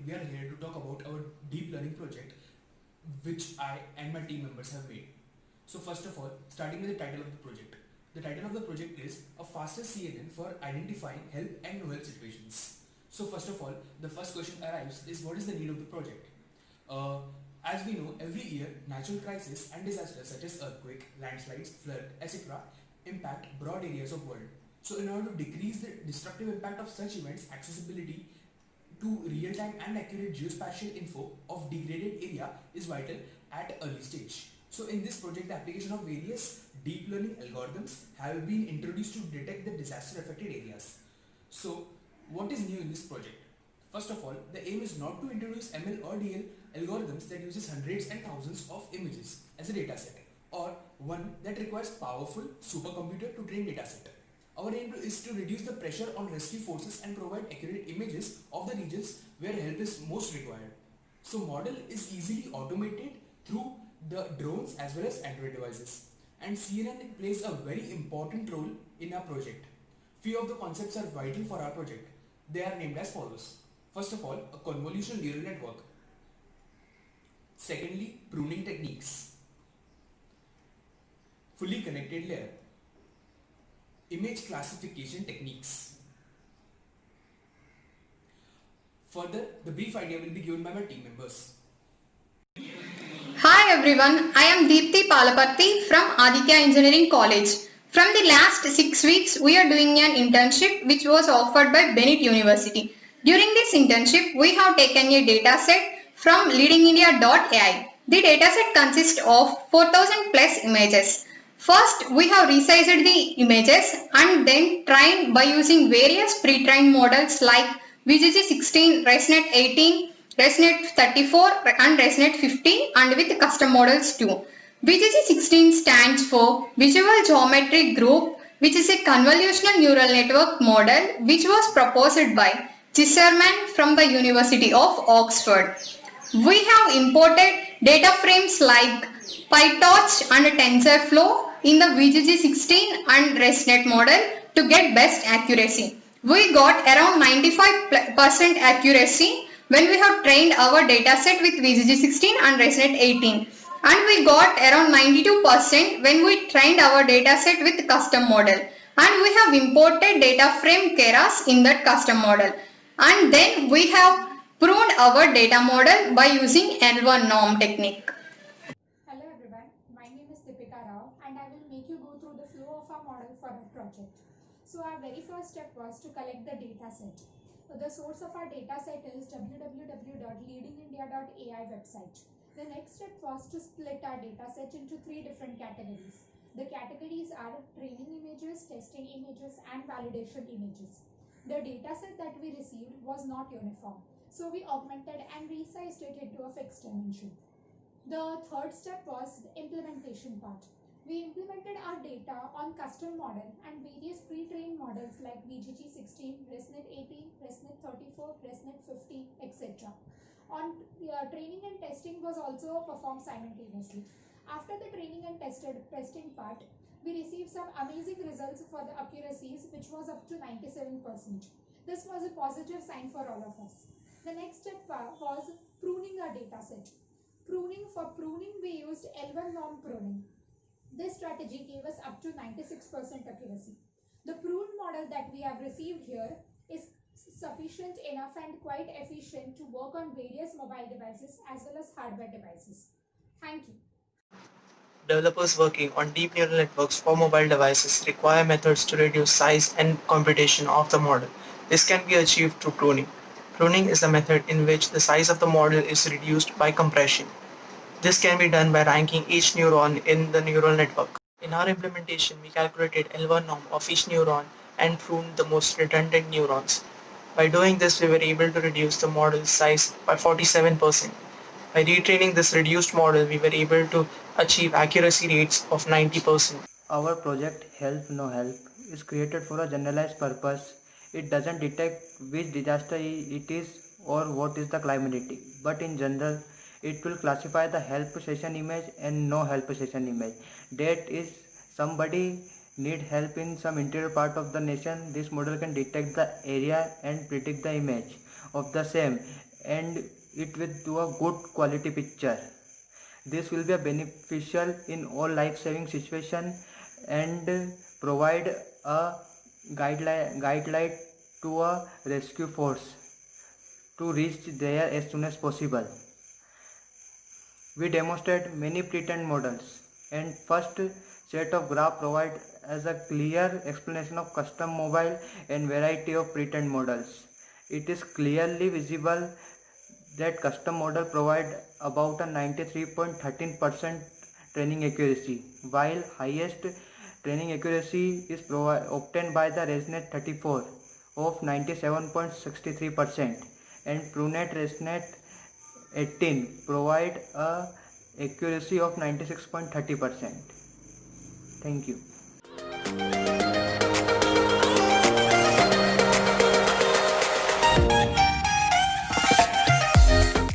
we are here to talk about our deep learning project which I and my team members have made. So first of all, starting with the title of the project. The title of the project is A Faster CNN for Identifying Health and No Health Situations. So first of all, the first question arrives is what is the need of the project? Uh, as we know, every year natural crises and disasters such as earthquake, landslides, flood, etc. impact broad areas of world. So in order to decrease the destructive impact of such events, accessibility to real-time and accurate geospatial info of degraded area is vital at early stage. So in this project, the application of various deep learning algorithms have been introduced to detect the disaster affected areas. So what is new in this project? First of all, the aim is not to introduce ML or DL algorithms that uses hundreds and thousands of images as a dataset, or one that requires powerful supercomputer to train dataset. Our aim is to reduce the pressure on rescue forces and provide accurate images of the regions where help is most required. So model is easily automated through the drones as well as Android devices. And CNN plays a very important role in our project. Few of the concepts are vital for our project. They are named as follows. First of all, a convolutional neural network. Secondly, pruning techniques. Fully connected layer. Image classification techniques. Further, the brief idea will be given by my team members. Hi everyone, I am Deepthi Palaparthi from Aditya Engineering College. From the last 6 weeks, we are doing an internship which was offered by Bennett University. During this internship, we have taken a dataset from leadingindia.ai. The dataset consists of 4000 plus images. First, we have resized the images and then trained by using various pre-trained models like VGG16, ResNet 18, ResNet 34 and ResNet 50 and with custom models too. VGG16 stands for Visual Geometry Group, which is a convolutional neural network model which was proposed by Zisserman from the University of Oxford. We have imported data frames like PyTorch and TensorFlow in the VGG16 and ResNet model to get best accuracy. We got around 95% accuracy when we have trained our dataset with VGG16 and ResNet 18, and we got around 92% when we trained our dataset with custom model, and we have imported data frame Keras in that custom model, and then we have pruned our data model by using L1 norm technique. Hello everyone, my name is Deepika Rao and I will make you go through the flow of our model for our project. So our very first step was to collect the data set. The source of our data set is www.leadingindia.ai website. The next step was to split our data set into 3 different categories. The categories are training images, testing images and validation images. The data set that we received was not uniform, so we augmented and resized it into a fixed dimension. The third step was the implementation part. We implemented our data on custom model and various pre-trained models like VGG16, ResNet 18, ResNet 34, ResNet 50, etc. On training and testing was also performed simultaneously. After the training and testing part, we received some amazing results for the accuracies, which was up to 97%. This was a positive sign for all of us. The next step was pruning our data set. For pruning, we used L1 norm pruning. This strategy gave us up to 96% accuracy. The pruned model that we have received here is sufficient enough and quite efficient to work on various mobile devices as well as hardware devices. Thank you. Developers working on deep neural networks for mobile devices require methods to reduce size and computation of the model. This can be achieved through pruning. Pruning is a method in which the size of the model is reduced by compression. This can be done by ranking each neuron in the neural network. In our implementation, we calculated L1 norm of each neuron and pruned the most redundant neurons. By doing this, we were able to reduce the model's size by 47%. By retraining this reduced model, we were able to achieve accuracy rates of 90%. Our project Help No Help is created for a generalized purpose. It doesn't detect which disaster it is or what is the climatic, but in general it will classify the help session image and no help session image. That is, somebody need help in some interior part of the nation, this model can detect the area and predict the image of the same, and it will do a good quality picture. This will be a beneficial in all life-saving situation and provide a guideline to a rescue force to reach there as soon as possible. We demonstrate many pretend models, and first set of graph provide as a clear explanation of custom mobile and variety of pretend models. It is clearly visible that custom model provide about a 93.13% training accuracy, while highest training accuracy is obtained by the ResNet 34 of 97.63%, and PruNet ResNet 18 provide a accuracy of 96.30%. Thank you.